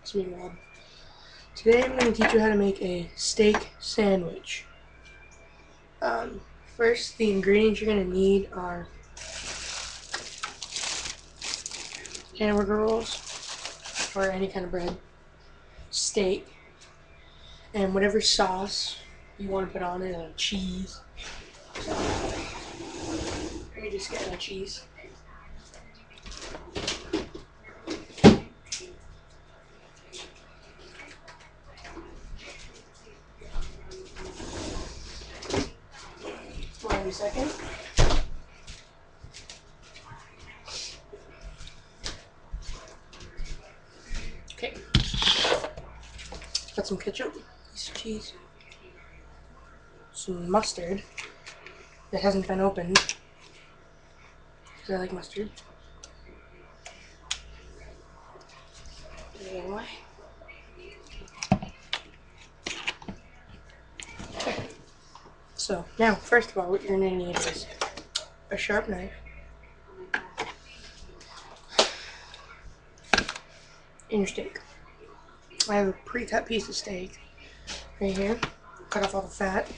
It's me, Rob. Today I'm going to teach you how to make a steak sandwich. First, the ingredients you're going to need are hamburger rolls or any kind of bread, steak, and whatever sauce you want to put on it, cheese. So, let me just get my cheese. Wait a second. Okay. Got some ketchup, piece of cheese, some mustard that hasn't been opened because I like mustard. Anyway. Okay. So now, first of all, what you're going to need is a sharp knife and your steak. I have a pre-cut piece of steak right here. Cut off all the fat.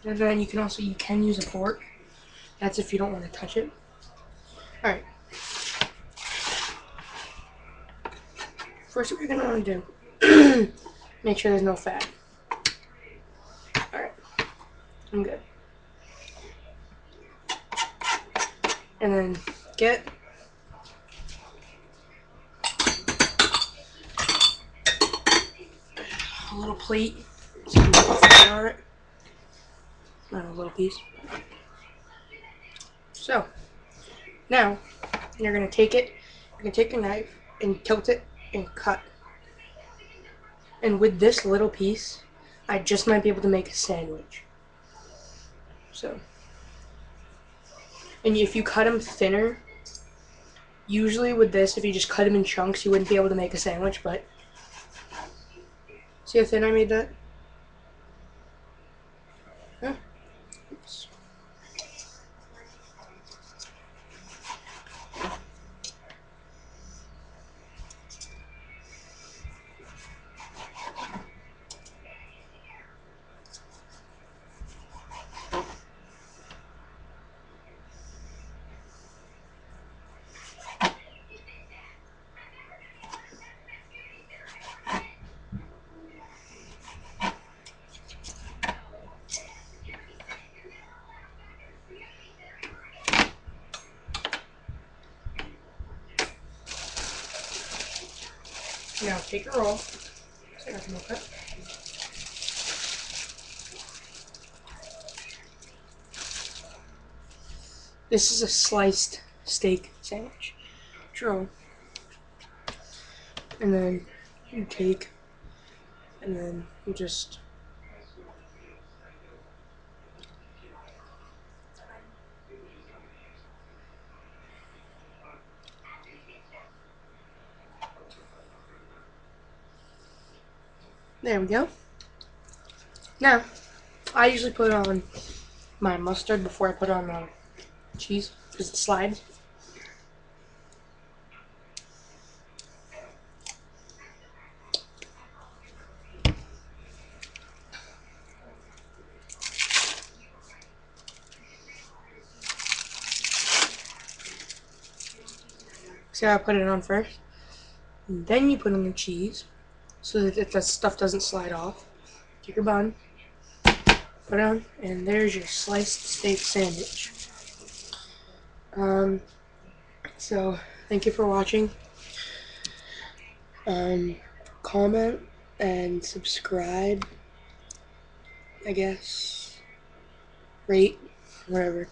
And then you can use a fork. That's if you don't want to touch it. Alright. First, what you're going to want to do, make sure there's no fat. Alright. I'm good. And then get a little plate so you can put fat on it. Not a little piece. So, now, you're going to take your knife and tilt it and cut. And with this little piece, I just might be able to make a sandwich. So, and if you cut them thinner, usually with this, if you just cut them in chunks, you wouldn't be able to make a sandwich, but see how thin I made that? Huh? Oops. Now take your roll. This is a sliced steak sandwich. Roll. And then you take, and then you just there we go. Now, I usually put on my mustard before I put on the cheese because it slides. See how I put it on first? And then you put on the cheese so that the stuff doesn't slide off. Take your bun, put it on, and there's your sliced steak sandwich. So thank you for watching. Comment and subscribe, I guess. Rate, whatever.